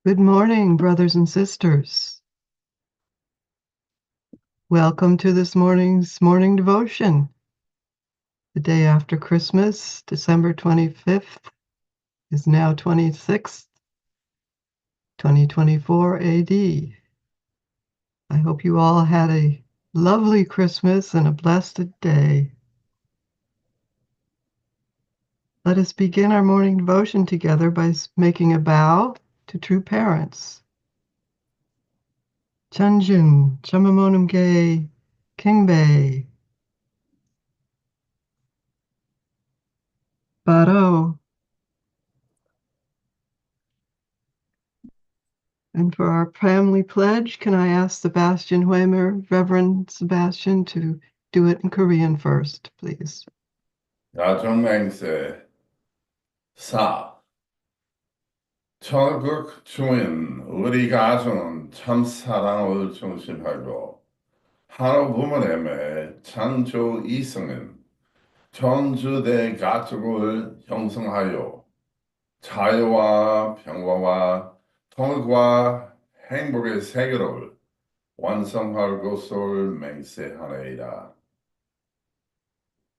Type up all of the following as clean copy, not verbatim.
Good morning, brothers and sisters. Welcome to this morning's morning devotion. The day after Christmas, December 25th, is now 26th, 2024 AD. I hope you all had a lovely Christmas and a blessed day. Let us begin our morning devotion together by making a bow to true parents. Chanjun, Chamamonum Ge, Kingbei, Baro. And for our family pledge, can I ask Sebastian Huemer, Reverend Sebastian, to do it in Korean first, please? 야전맹세 4. 천국 주인 우리 가정은 참 사랑을 중심하고 하루 부모님의 창조 이성은 전주대 가족을 형성하여 자유와 평화와 통일과 행복의 세계를 완성할 것을 맹세하나이다.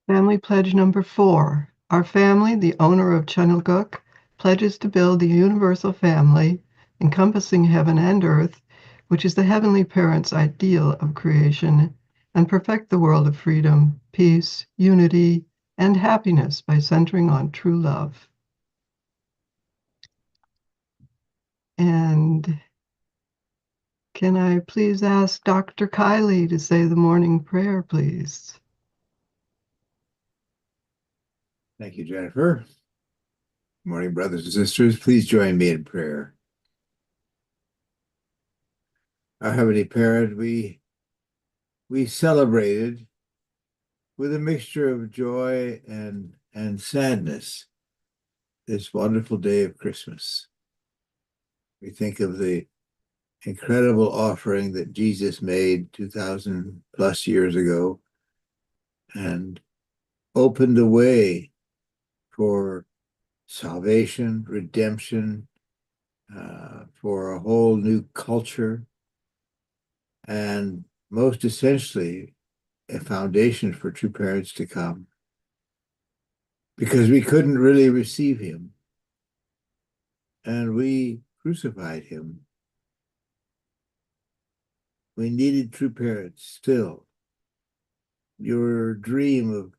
Family pledge number 4. Our family, the owner of Chunilguk, pledges to build the universal family, encompassing heaven and earth, which is the heavenly parent's ideal of creation, and perfect the world of freedom, peace, unity, and happiness by centering on true love. And can I please ask Dr. Kylie to say the morning prayer, please? Thank you, Jennifer. Good morning, brothers and sisters. Please join me in prayer. Our Heavenly Parent, we celebrated with a mixture of joy and sadness this wonderful day of Christmas. We think of the incredible offering that Jesus made 2,000 plus years ago and opened the way for salvation, redemption, for a whole new culture, and most essentially, a foundation for true parents to come. Because we couldn't really receive him, and we crucified him. We needed true parents still. Your dream of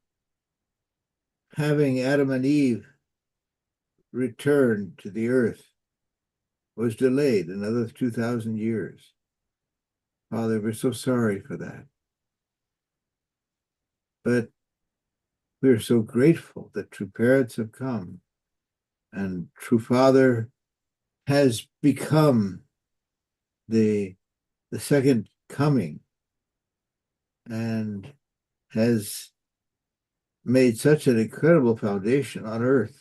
having Adam and Eve return to the earth was delayed another 2,000 years. Father, we're so sorry for that. But we're so grateful that true parents have come, and true Father has become the second coming and has made such an incredible foundation on earth.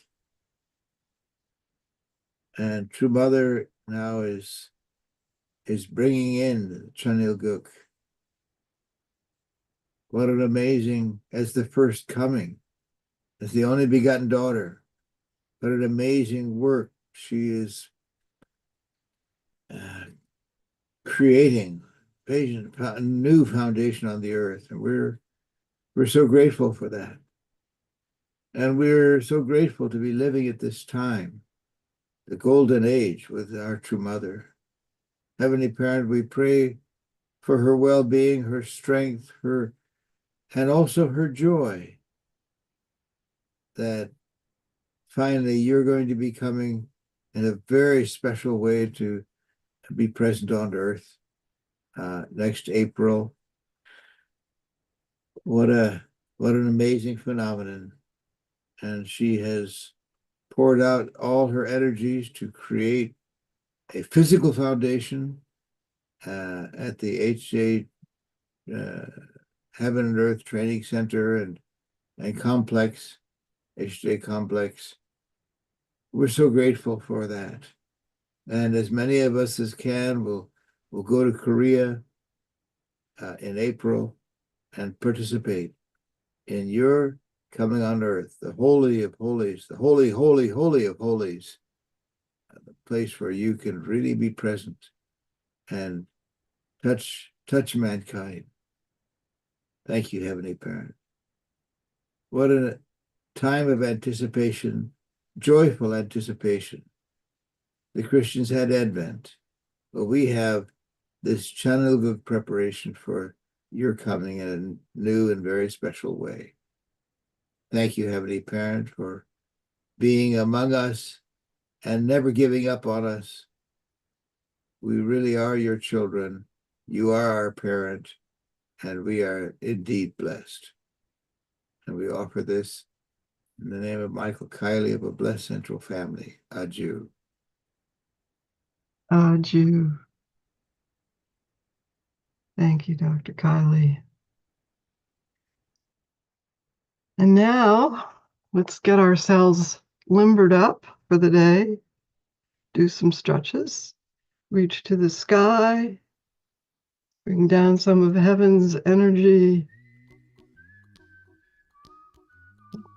And True Mother now is bringing in Chanilguk. What an amazing, as the first coming, as the only begotten daughter, what an amazing work she is creating, a new foundation on the earth. And we're so grateful for that. And we're so grateful to be living at this time, the golden age with our True Mother. Heavenly Parent, we pray for her well-being, her strength, and also her joy that finally you're going to be coming in a very special way to be present on earth next April. What an amazing phenomenon. And she has poured out all her energies to create a physical foundation at the HJ Heaven and Earth Training Center and complex, HJ complex. We're so grateful for that. And as many of us as can will go to Korea in April and participate in your coming on earth, the Holy of Holies, the holy, holy, holy of holies, the place where you can really be present and touch mankind. Thank you, Heavenly Parent. What a time of anticipation, joyful anticipation. The Christians had Advent, but we have this Chanukah preparation for your coming in a new and very special way. Thank you, Heavenly Parent, for being among us and never giving up on us. We really are your children. You are our parent, and we are indeed blessed. And we offer this in the name of Michael Kiley of a Blessed Central Family. Adieu. Adieu. Thank you, Dr. Kiley. And now let's get ourselves limbered up for the day. Do some stretches. Reach to the sky. Bring down some of heaven's energy.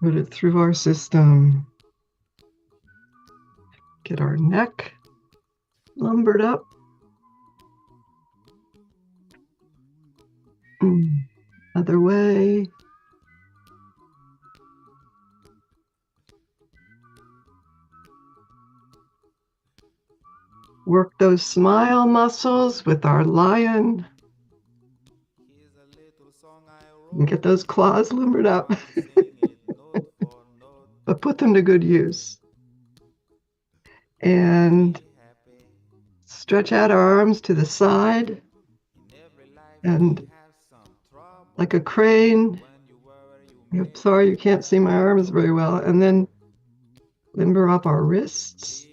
Put it through our system. Get our neck lumbered up. Other way. Work those smile muscles with our lion. And get those claws limbered up. But put them to good use. And stretch out our arms to the side. And like a crane. I'm sorry you can't see my arms very well. And then limber up our wrists.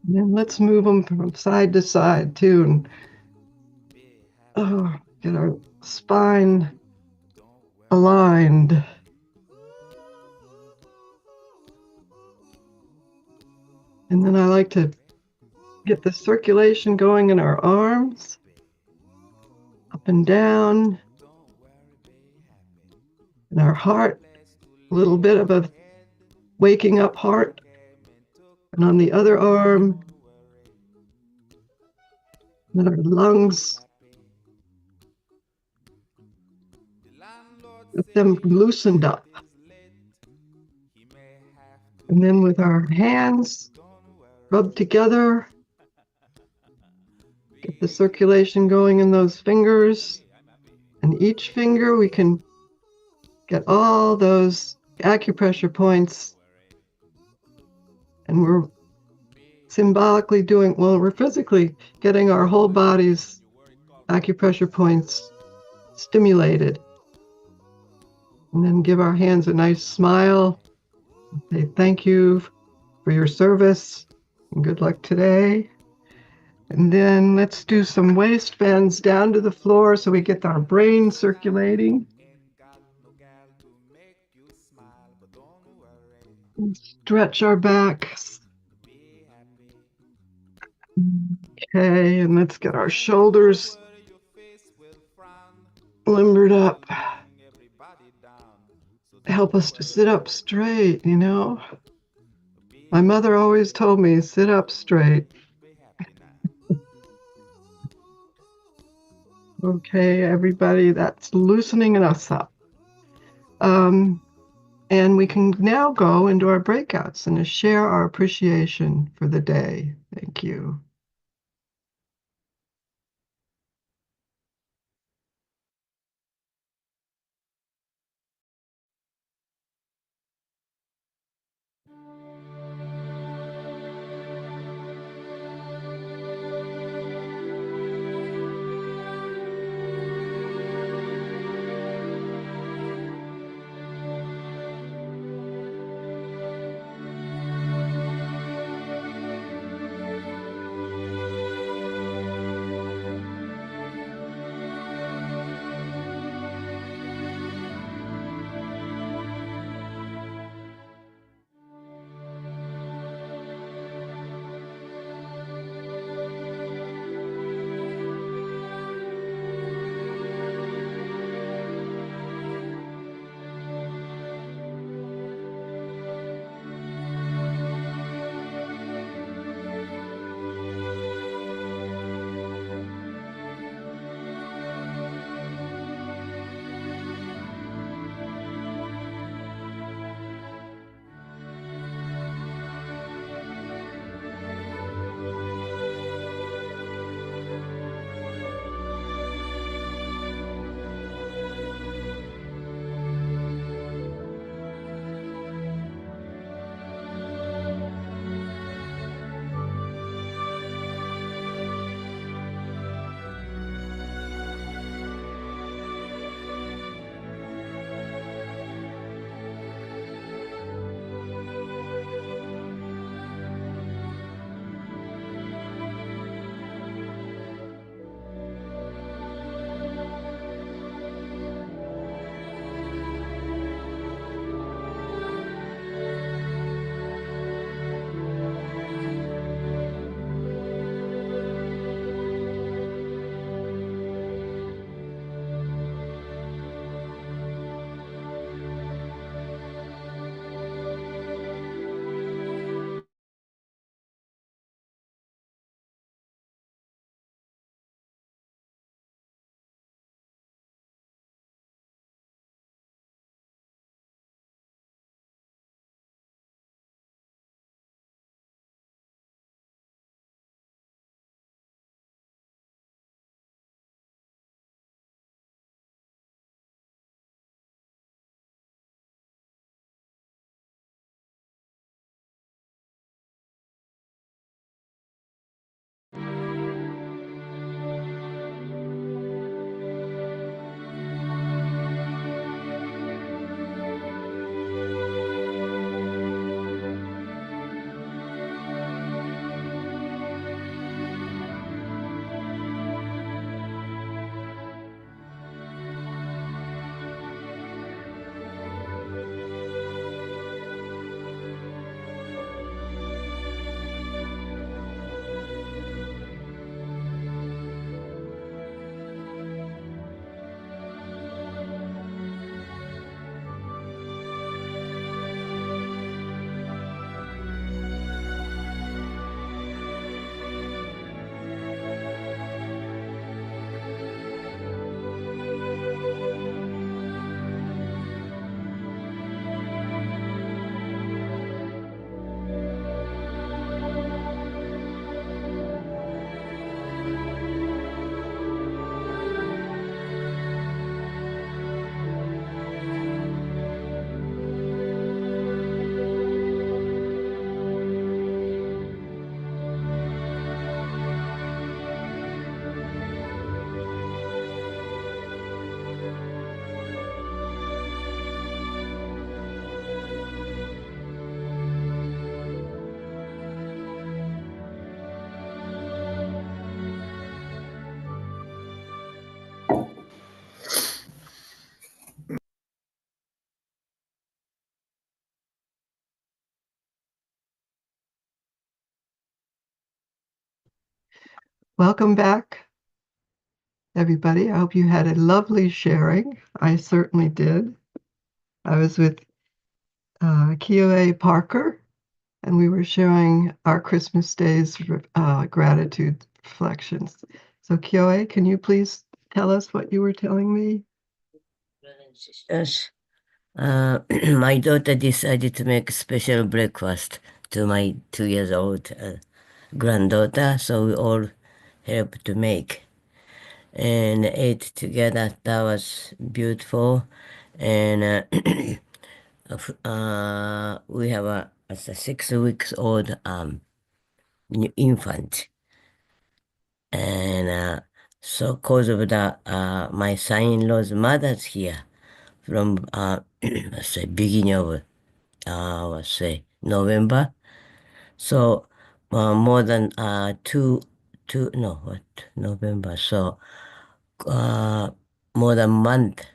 And then let's move them from side to side too. And get our spine aligned. And then I like to get the circulation going in our arms, up and down, and our heart, a little bit of a waking up heart. And on the other arm, and our lungs, get them loosened up. And then with our hands rubbed together, get the circulation going in those fingers. And each finger, we can get all those acupressure points. And we're symbolically doing, well, we're physically getting our whole body's acupressure points stimulated. And then give our hands a nice smile. Say thank you for your service and good luck today. And then let's do some waist bends down to the floor so we get our brain circulating. And stretch our backs. Okay, and let's get our shoulders limbered up. Help us to sit up straight, you know. My mother always told me, sit up straight. Okay, everybody, that's loosening us up. And we can now go into our breakouts and share our appreciation for the day. Thank you. Welcome back, everybody. I hope you had a lovely sharing. I certainly did. I was with Kioe Parker, and we were sharing our Christmas Day's gratitude reflections. So, Kioe, can you please tell us what you were telling me? Brothers and sisters, my daughter decided to make a special breakfast to my 2 years old granddaughter, so we all helped to make and ate together. That was beautiful. And we have a 6 weeks old infant. And so cause of that, my son-in-law's mother's here from let's say beginning of let's say November. So more than two no what November. So more than a month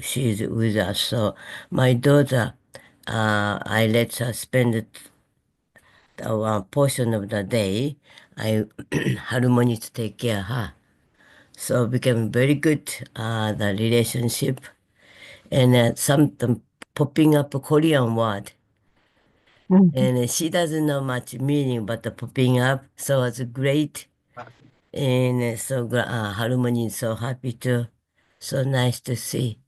she's with us. So my daughter, I let her spend a portion of the day. I harmony to take care of her. So became very good the relationship, and some popping up a Korean word. And she doesn't know much meaning, but the popping up, so it's great. And Harmony is so happy too. So nice to see.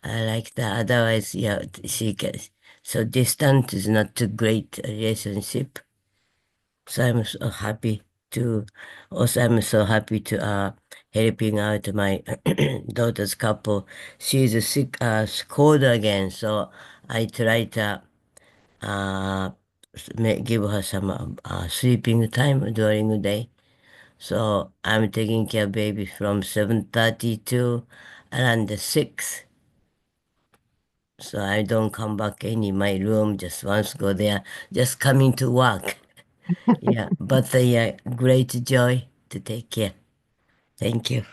I like that. Otherwise, yeah, she gets so distant is not too great relationship. So I'm so happy to. Also, I'm so happy to helping out my daughter's couple. She's sick, cold again, so I try to give her some sleeping time during the day. So I'm taking care of baby from 7:30 to around 6. So I don't come back any my room, just once go there, just coming to work. Yeah, but yeah, great joy to take care. Thank you.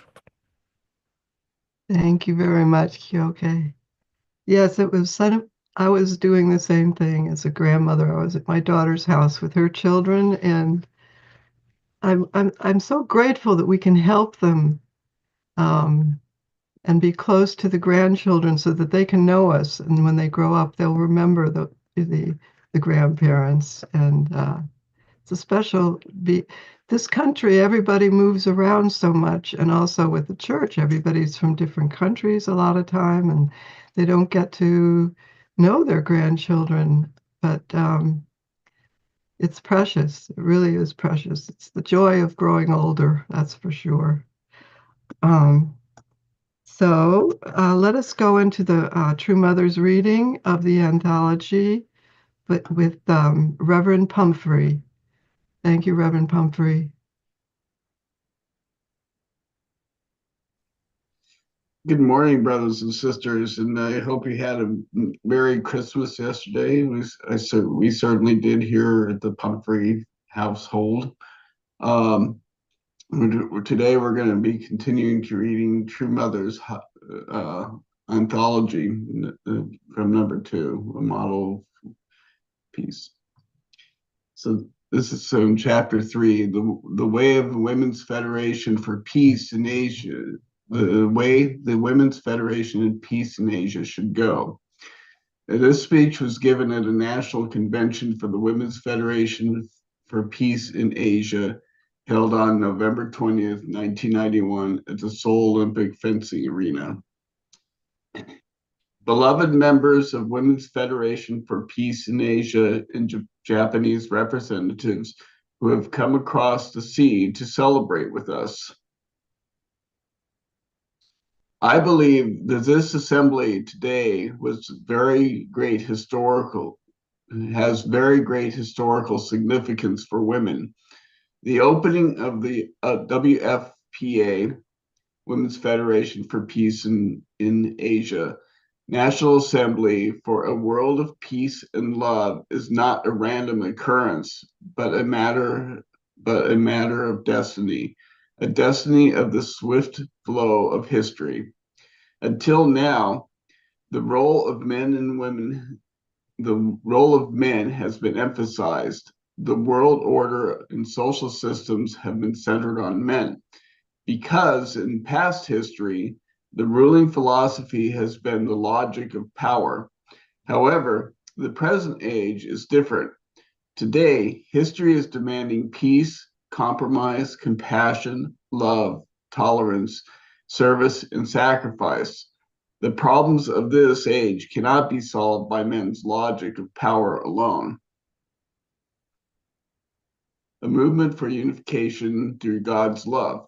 Thank you very much, Kyoke. Yes, it was I was doing the same thing as a grandmother. I was at my daughter's house with her children, and I'm so grateful that we can help them um, and be close to the grandchildren so that they can know us, and when they grow up, they'll remember the grandparents. And it's a special be this country. Everybody moves around so much, and also with the church, everybody's from different countries a lot of time, and they don't get to know their grandchildren. But it's precious. It really is precious. It's the joy of growing older, that's for sure. Um, so let us go into the True Mother's reading of the anthology, but with Reverend Pumphrey. Thank you, Reverend Pumphrey. Good morning, brothers and sisters, and I hope you had a Merry Christmas yesterday. We certainly did here at the Pumphrey household. Today we're going to be continuing to reading True Mother's Anthology from number 2, a model piece. So this is in chapter 3, the way of the Women's Federation for Peace in Asia, the way the Women's Federation in Peace in Asia should go. This speech was given at a national convention for the Women's Federation for Peace in Asia, held on November 20th, 1991, at the Seoul Olympic Fencing Arena. Beloved members of Women's Federation for Peace in Asia and Japanese representatives who have come across the sea to celebrate with us. I believe that this assembly today has very great historical significance for women. The opening of the WFPA, Women's Federation for Peace in Asia, National Assembly for a World of Peace and Love is not a random occurrence, but a matter of destiny, a destiny of the swift flow of history. Until now, the role of men has been emphasized. the world order and social systems have been centered on men, because in past history, the ruling philosophy has been the logic of power. However, the present age is different. Today, history is demanding peace, compromise, compassion, love, tolerance, service, and sacrifice. The problems of this age cannot be solved by men's logic of power alone. A movement for unification through God's love.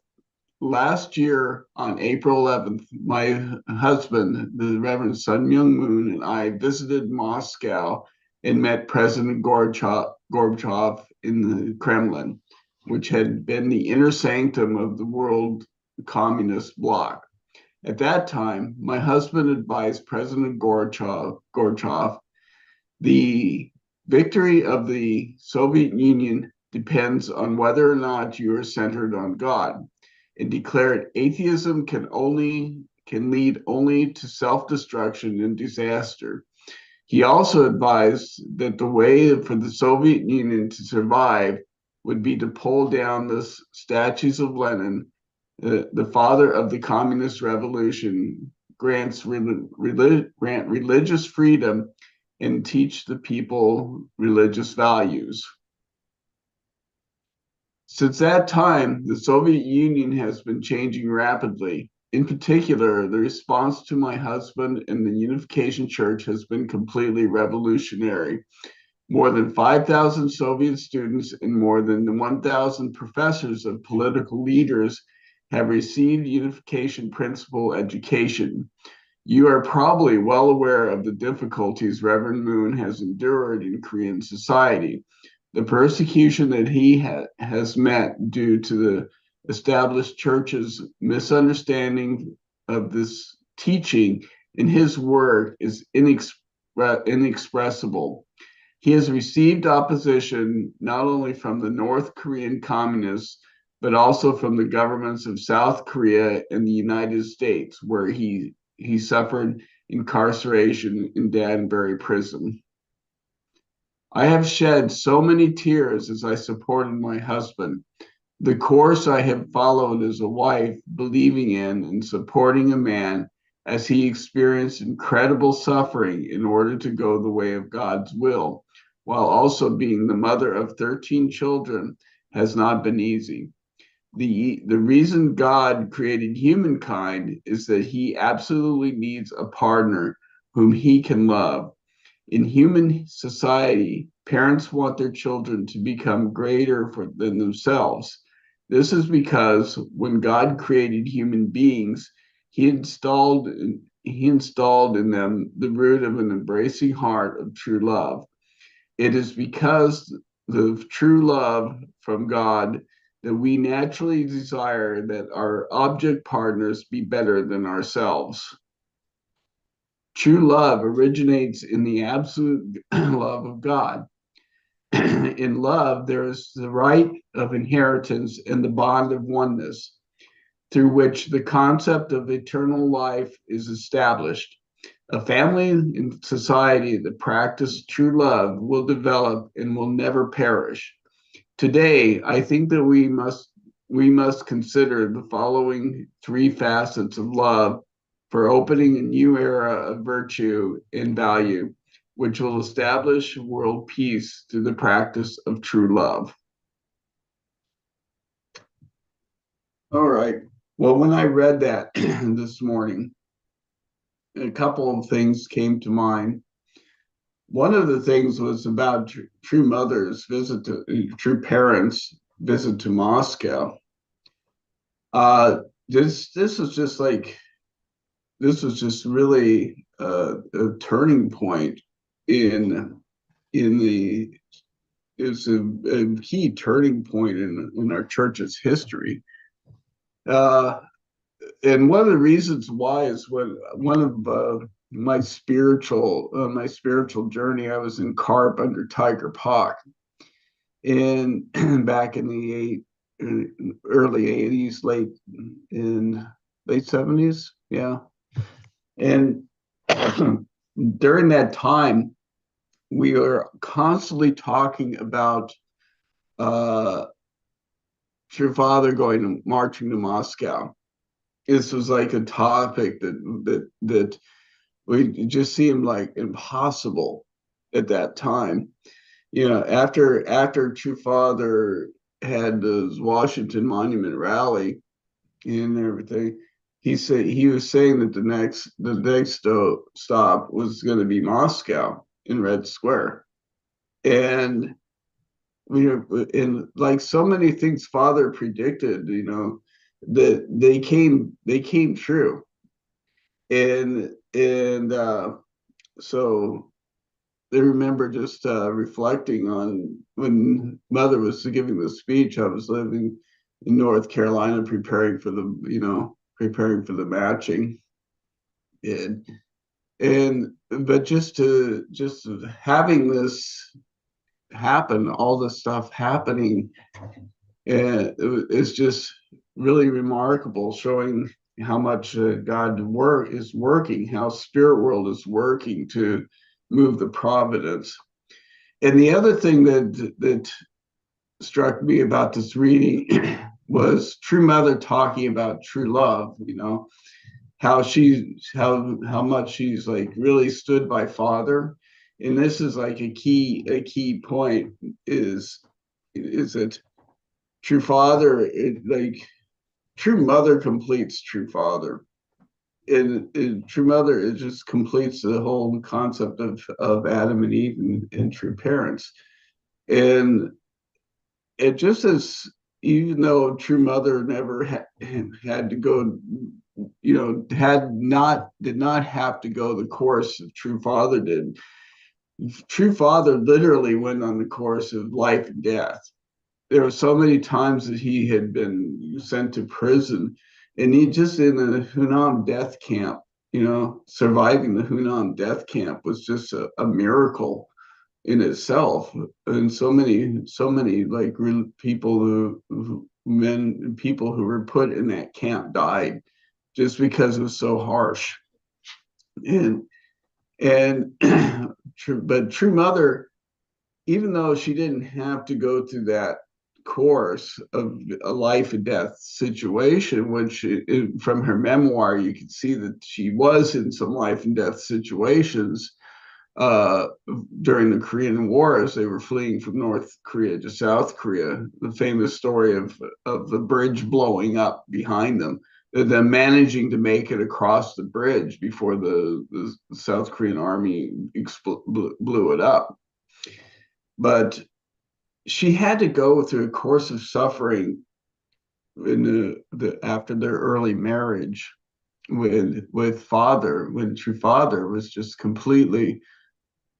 Last year on April 11th, my husband, the Reverend Sun Myung Moon, and I visited Moscow and met President Gorbachev in the Kremlin, which had been the inner sanctum of the world communist bloc. At that time, my husband advised President Gorbachev, the victory of the Soviet Union depends on whether or not you are centered on God, and declared atheism can lead only to self-destruction and disaster. He also advised that the way for the Soviet Union to survive would be to pull down the statues of Lenin, the father of the communist revolution, grant religious freedom, and teach the people religious values. Since that time, the Soviet Union has been changing rapidly. In particular, the response to my husband and the Unification Church has been completely revolutionary. More than 5,000 Soviet students and more than 1,000 professors of political leaders have received unification principle education. You are probably well aware of the difficulties Reverend Moon has endured in Korean society. The persecution that he has met due to the established church's misunderstanding of this teaching in his work is inexpressible. He has received opposition not only from the North Korean communists, but also from the governments of South Korea and the United States, where he suffered incarceration in Danbury prison. I have shed so many tears as I supported my husband. The course I have followed as a wife, believing in and supporting a man as he experienced incredible suffering in order to go the way of God's will, while also being the mother of 13 children, has not been easy. The reason God created humankind is that he absolutely needs a partner whom he can love. In human society, parents want their children to become greater than themselves. This is because when God created human beings, he installed in them the root of an embracing heart of true love. It is because of true love from God that we naturally desire that our object partners be better than ourselves. True love originates in the absolute love of God. In love, there is the right of inheritance and the bond of oneness, through which the concept of eternal life is established. A family and society that practice true love will develop and will never perish. Today, I think that we must consider the following three facets of love for opening a new era of virtue and value, which will establish world peace through the practice of true love. All right. Well, when I read that this morning, a couple of things came to mind. One of the things was about true mothers visit to true parents visit to Moscow. This was just like this was just really a turning point in the it's a key turning point in our church's history. And one of the reasons why is when one of my spiritual journey, I was in CARP under Tiger Park, and back in the early 80s, late 70s, yeah. And during that time, we were constantly talking about True Father marching to Moscow. This was like a topic that we just seemed like impossible at that time. After True Father had the Washington Monument rally and everything, he was saying that the next stop was going to be Moscow in Red Square, and and like so many things Father predicted, that they came true, and so I remember just reflecting on when Mother was giving the speech. I was living in North Carolina, preparing for the matching, and but just having this happen, all this stuff happening, and it's just really remarkable, showing how much God is working, how spirit world is working to move the providence. And the other thing that struck me about this reading was True Mother talking about true love, how much she's like really stood by Father. And this is like a key point is that True Father, True Mother completes True Father. And True Mother, it just completes the whole concept of Adam and Eve and true parents. And it just as, even though True Mother never had to go, did not have to go the course of True Father did. True Father literally went on the course of life and death. There were so many times that he had been sent to prison, and he just in the Hunan death camp, surviving the Hunan death camp was just a miracle in itself. And so many like people people who were put in that camp died just because it was so harsh. And but True Mother, even though she didn't have to go through that course of a life and death situation, which from her memoir, you can see that she was in some life and death situations uh, during the Korean War as they were fleeing from North Korea to South Korea. The famous story of the bridge blowing up behind them, them managing to make it across the bridge before the South Korean army blew it up. But she had to go through a course of suffering in after their early marriage with Father, when True Father was just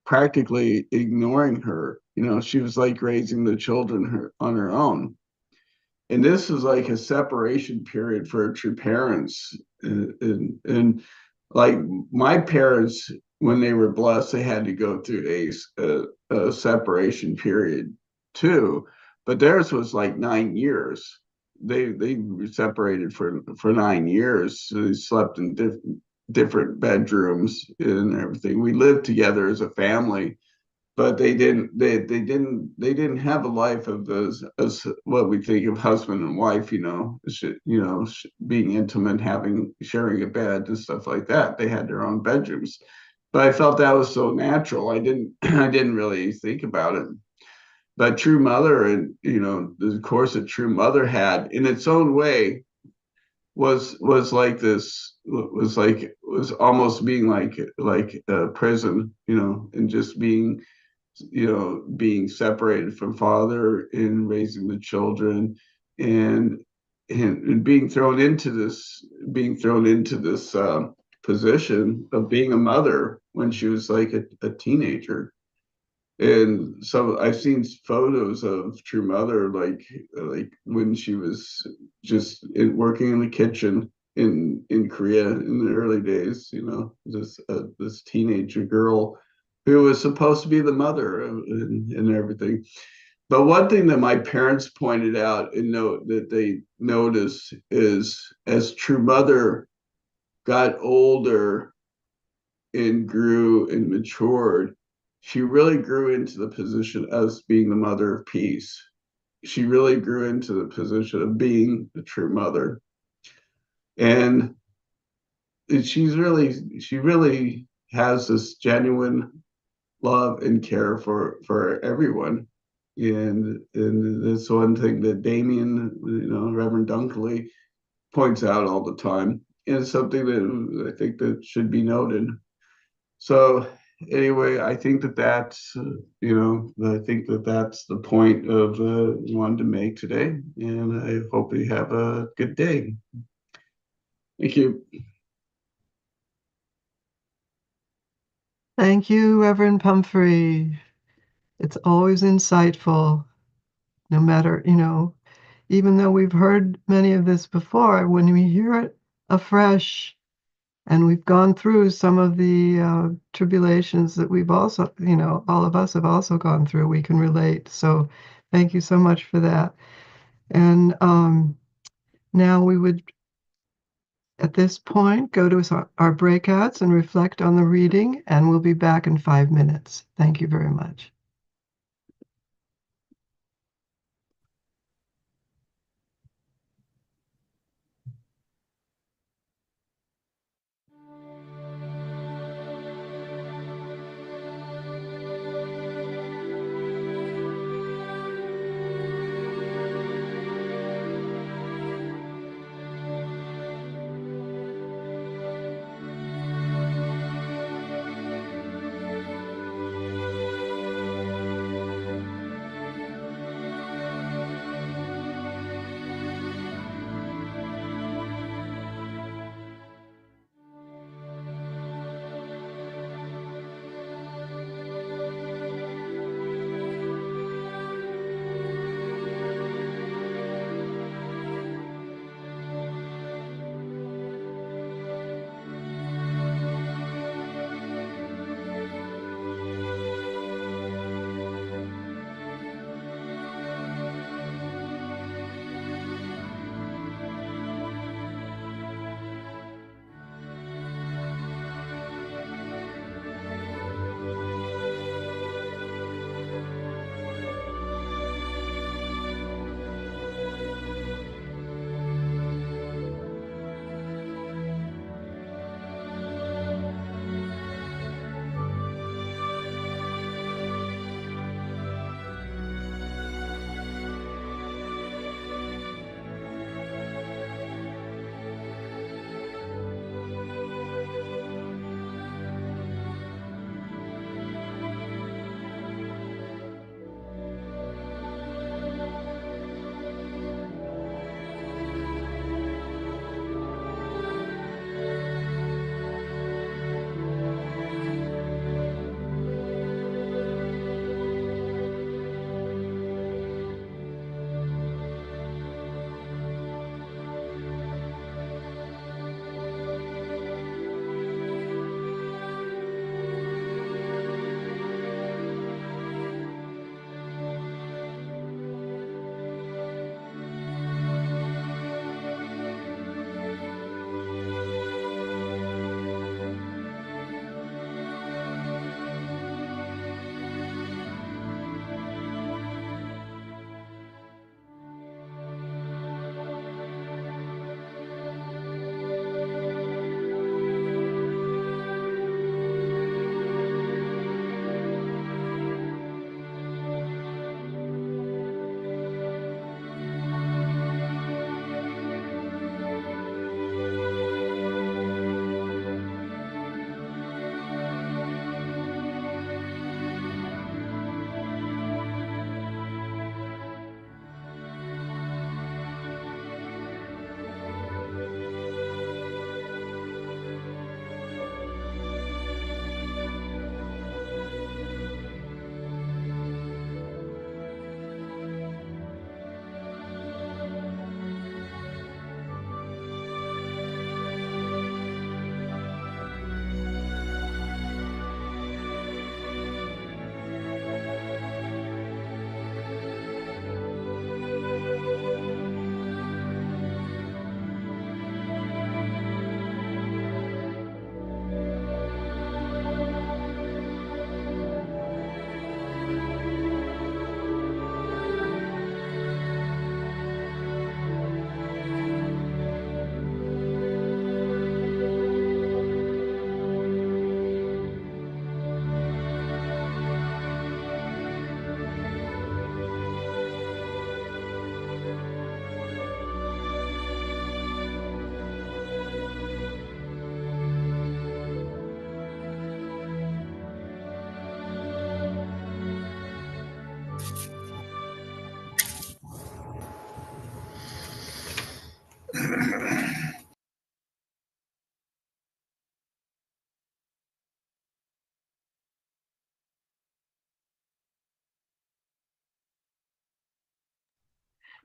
practically ignoring her. She was like raising the children on her own. And this was like a separation period for true parents. And like my parents, when they were blessed, they had to go through a separation period too. But theirs was like 9 years. They were separated for 9 years. So they slept in different bedrooms and everything. We lived together as a family, but they didn't have a life of those as what we think of husband and wife, being intimate, sharing a bed and stuff like that. They had their own bedrooms, but I felt that was so natural. I didn't I didn't really think about it. But True Mother, and the course that True Mother had in its own way was like this, was almost being like a prison, and just being separated from Father in raising the children, and being thrown into this position of being a mother when she was like a teenager. And so I've seen photos of True Mother, like when she was just working in the kitchen in Korea in the early days. This teenager girl who was supposed to be the mother and everything. But one thing that my parents pointed out and note that they noticed is as True Mother got older and grew and matured, she really grew into the position as being the mother of peace. she really grew into the position of being a true mother. And she really has this genuine love and care for everyone. And that's one thing that Damien, Reverend Dunkley points out all the time. And it's something that I think that should be noted. So anyway, I think that that's the point of wanted to make today, and I hope you have a good day. Thank you. Thank you, Reverend Pumphrey. It's always insightful, no matter, even though we've heard many of this before, when we hear it afresh, and we've gone through some of the tribulations that we've also, all of us have also gone through, we can relate. So thank you so much for that. And now we would, at this point, go to our breakouts and reflect on the reading, and we'll be back in 5 minutes. Thank you very much.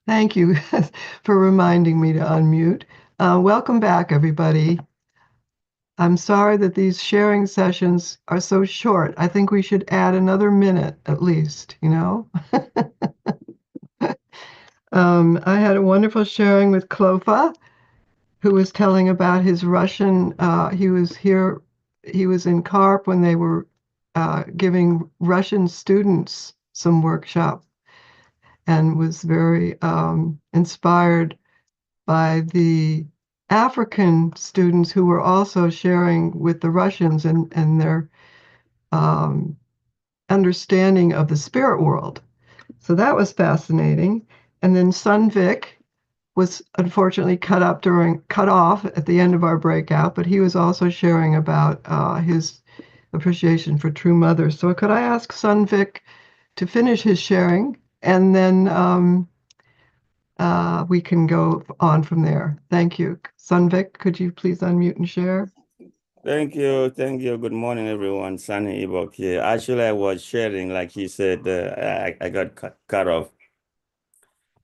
Thank you for reminding me to unmute. Welcome back, everybody. I'm sorry that these sharing sessions are so short. I think we should add another minute at least, you know? I had a wonderful sharing with Klofa, who was telling about his Russian. He was here, he was in Karp when they were giving Russian students some workshop and was very inspired by the African students who were also sharing with the Russians and their um, understanding of the spirit world. So that was fascinating. And then Sunvik was unfortunately cut off at the end of our breakout, but he was also sharing about his appreciation for True Mother. So could I ask Sunvik to finish his sharing, and then we can go on from there. Thank you. Sunvik, could you please unmute and share? Thank you. Thank you. Good morning, everyone. Sunny Ibok here. Actually, I was sharing, like he said, I got cut off.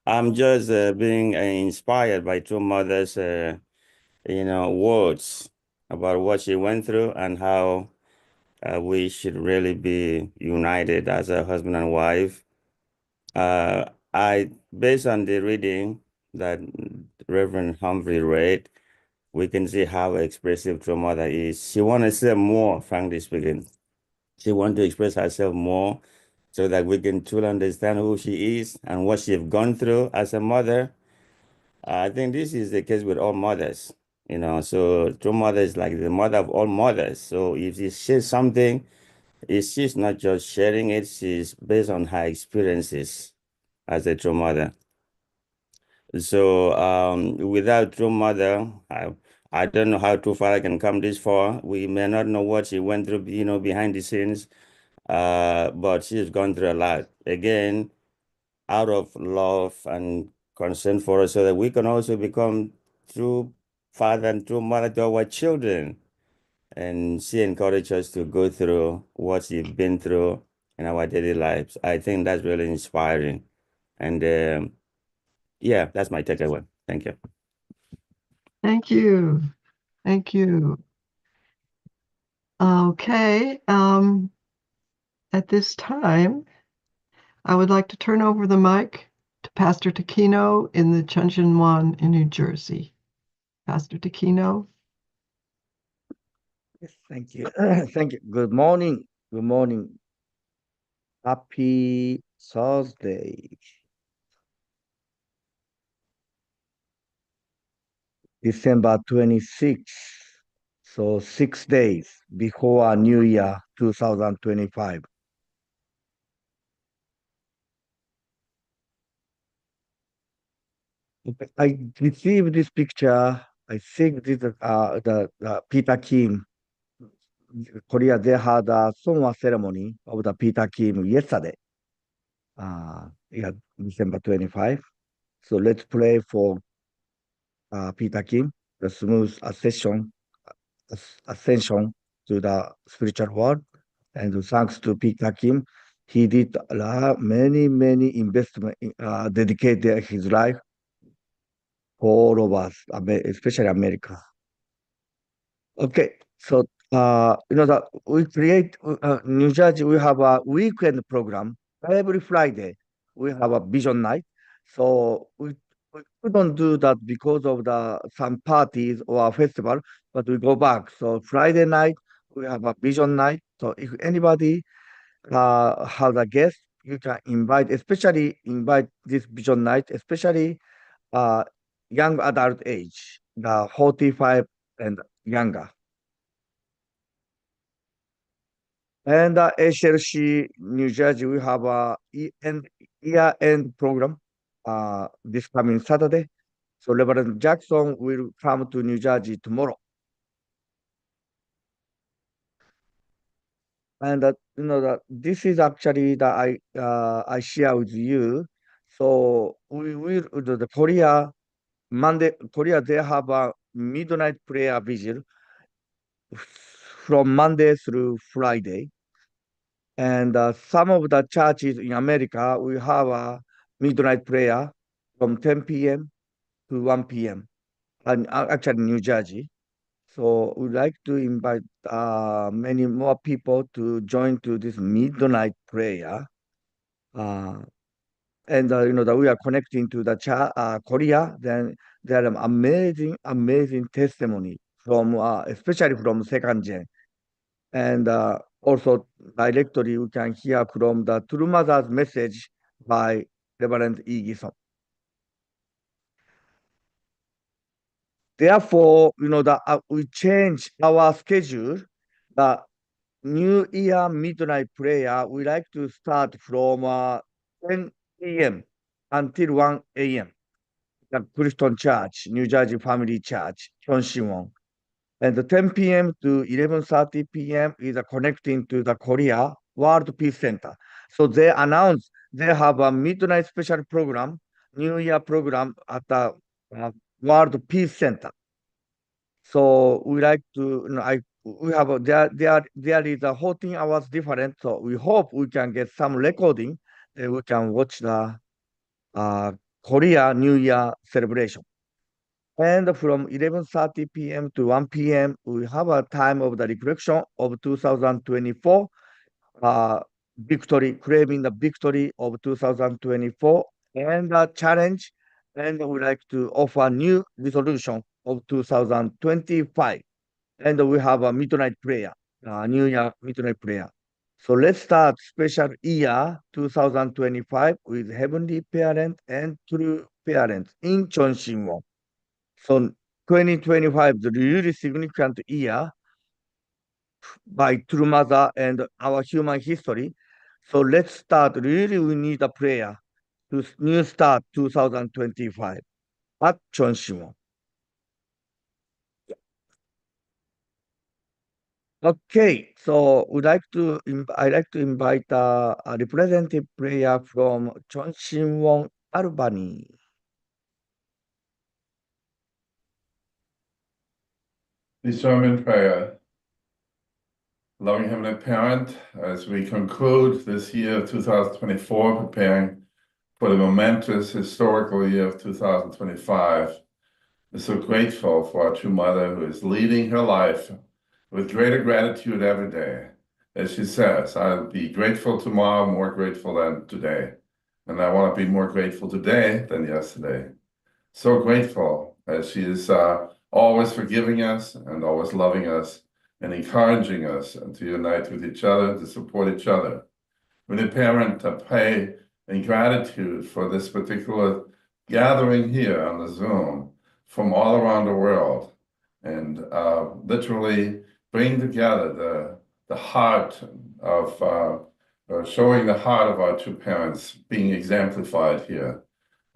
I'm just being inspired by True Mother's, words about what she went through and how we should really be united as a husband and wife. Based on the reading that Reverend Humphrey read, we can see how expressive True Mother is. She wants to say more, frankly speaking. She wants to express herself more so that we can truly understand who she is and what she's gone through as a mother. I think this is the case with all mothers, So True Mother is like the mother of all mothers. So if she shares something, she's not just sharing it, she's based on her experiences as a true mother. So without True Mother, I don't know how True Father can come this far. We may not know what she went through, behind the scenes. But she's gone through a lot. Again, out of love and concern for us, so that we can also become true father and true mother to our children. And she encouraged us to go through what she's been through in our daily lives. I think that's really inspiring. And yeah, that's my takeaway. Thank you. Thank you. Thank you. Okay. At this time, I would like to turn over the mic to Pastor Takino in the Chuncheon in New Jersey. Pastor Takino. Yes, thank you. Thank you. Good morning. Good morning. Happy Thursday. December 26th. So 6 days before New Year 2025. I received this picture. I think this the Peter Kim. Korea, they had a Sonwa ceremony of the Peter Kim yesterday. Yeah, December 25. So let's pray for Peter Kim, the smooth ascension to the spiritual world. And thanks to Peter Kim, he did many investment, dedicated his life for all of us, especially America. Okay, so that we create New Jersey. We have a weekend program every Friday. We have a vision night. So we couldn't do that because of the some parties or festival, but we go back. So Friday night we have a vision night. So if anybody has a guest, you can especially invite this vision night, especially uh, young adult age, the 45 and younger. And HLC New Jersey, we have a year-end program this coming Saturday. So Reverend Jackson will come to New Jersey tomorrow. And that this is actually that I share with you. So we will the Korea Monday, Korea, they have a midnight prayer vigil from Monday through Friday. And some of the churches in America, we have a midnight prayer from 10 p.m. to 1 p.m. And actually New Jersey. So we'd like to invite many more people to join to this midnight prayer. And that we are connecting to the Korea, then there are amazing testimony from especially from second gen, and also directly we can hear from the True Mother's message by Reverend E. Gison. Therefore, that we change our schedule. The New Year midnight prayer, we like to start from 10 p.m. until 1 a.m. The Christian Church, New Jersey Family Church, Hyonshinwon. And the 10 p.m. to 11:30 p.m. is connecting to the Korea World Peace Center. So they announced they have a midnight special program, New Year program at the World Peace Center. So we like to, we have there is a 14 hours difference. So we hope we can get some recording that we can watch the Korea New Year celebration. And from 11:30 p.m. to 1 p.m., we have a time of the reflection of 2024, victory, craving the victory of 2024, and a challenge. And we like to offer new resolution of 2025. And we have a midnight prayer, New Year midnight prayer. So let's start special year 2025 with Heavenly Parent and True Parents in Chonshinwon. So 2025 is a really significant year by True Mother and our human history. So let's start. Really, we need a prayer to new start 2025 at Chonshinwon. Okay, so I like to invite a representative prayer from Chonshinwon, Albany. Please join me in prayer. Loving Heavenly Parent, as we conclude this year of 2024, preparing for the momentous historical year of 2025, we're so grateful for our true mother who is leading her life with greater gratitude every day. As she says, I'll be grateful tomorrow, more grateful than today. And I want to be more grateful today than yesterday. So grateful as she is always forgiving us and always loving us and encouraging us to unite with each other, to support each other. When a parent pray in gratitude for this particular gathering here on the Zoom from all around the world, and literally bring together the heart of showing the heart of our two parents being exemplified here.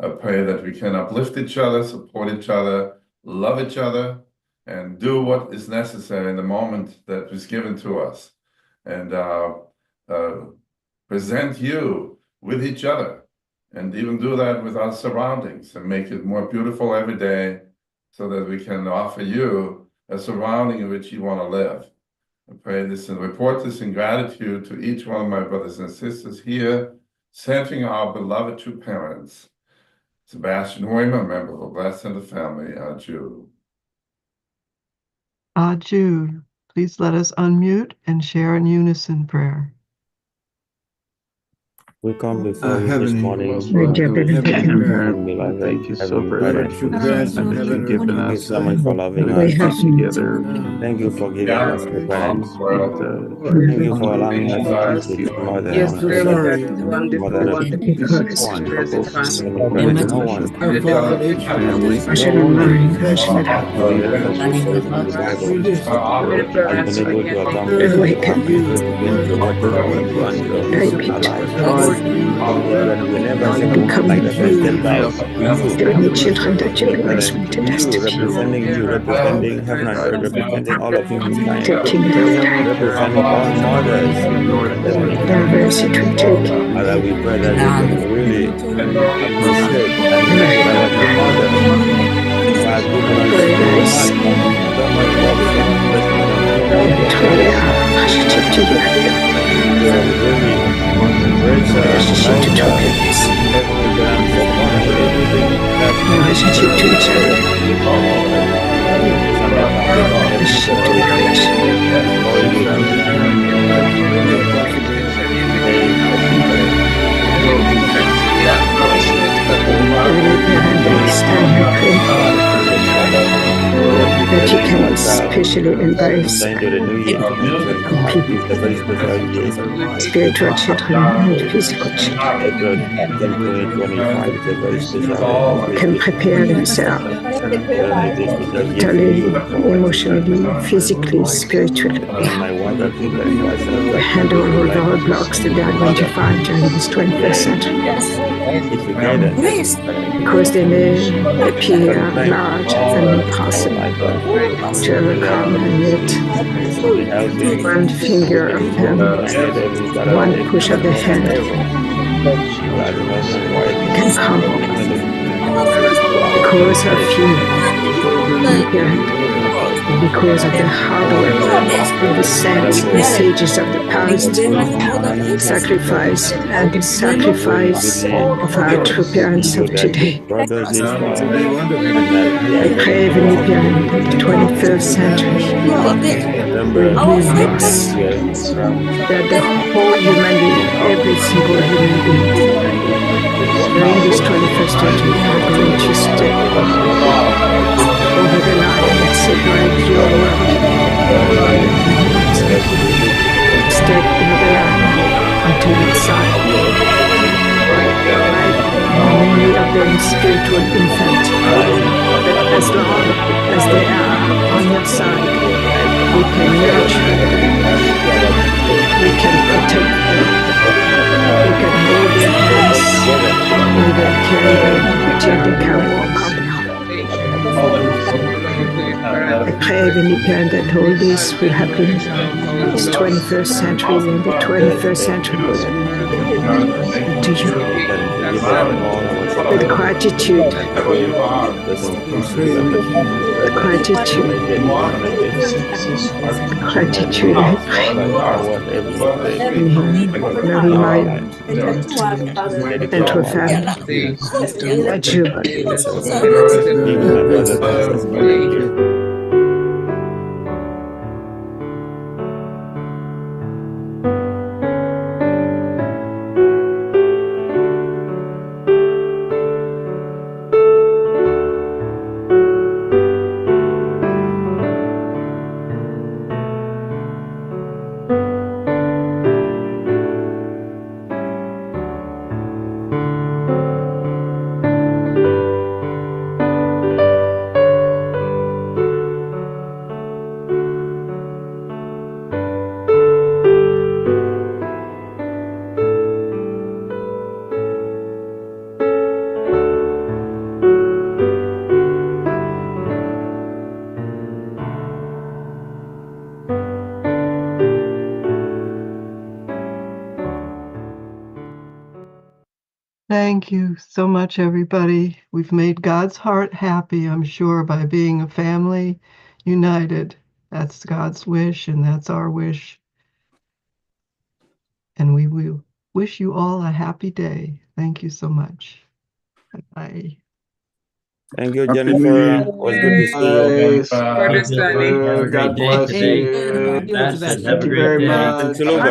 I pray that we can uplift each other, support each other, love each other, and do what is necessary in the moment that was given to us, and present you with each other, and even do that with our surroundings and make it more beautiful every day so that we can offer you a surrounding in which you want to live. I pray this and report this in gratitude to each one of my brothers and sisters here, centering our beloved two parents. Sebastian Hoyman, member of the Blessed and the Family, Jew. Jude. Please let us unmute and share in unison prayer. We come before you this Heavenly morning. Heavenly Parent, Beloved, Thank you so Heavenly very Parent. much for the time that you've given Thank you us so much for loving to us. come together. Thank you for giving us the parents. Thank you for allowing us to speak with Mother Yes, on really, earth. that's wonderful, Mother, wonderful. Because no one, Very no one, Our Father nature, family. no one compassionate, actually left us with the Bible has been able to accomplish what you have been doing to what you have been doing in our lives. God, you From this are journey, we never God, say you like the first step down. have Doing the children that you bless me to You, testify. representing heaven and earth, representing all of humankind, Taking the the Heavenly representing all mothers, Heavenly Father. diversity, taking Father, we pray that we can really appreciate and live with our two mothers studio, relationship to topics, relationship to each other, relationship to the creation, Heavenly Parent, understand and pray that you can especially embrace spiritual children and physical children. Can prepare themselves mentally, emotionally, physically, spiritually. Handle all the roadblocks that they identified during this 21st century. Because they may appear large and impossible to overcome, and yet one finger of them, one push of the hand can crumble because of you, because of the hard work of the saints and sages of the past, sacrifice and the sacrifice of our true parents of today. I pray, Heavenly Parent, that the 21st century will realize that the whole humanity, every single human being, during this 21st century are going to step over the line that separates your world. Step over the line onto that side. Many of them spiritual infant, but as long as they are on your side, we can nurture them, we can protect them, we can hold their hands, we will carry them till they can walk on their own. I pray, Heavenly Parent, that all this will happen in this 21st century, and the 21st century will to you with gratitude, gratitude, I pray. Mary, my and to a family, that you Thank you so much, everybody. We've made God's heart happy, I'm sure, by being a family united. That's God's wish, and that's our wish. And we will wish you all a happy day. Thank you so much. Bye. Thank you, Jennifer. It was good to see you. God bless you. Thank you very much. Thank you,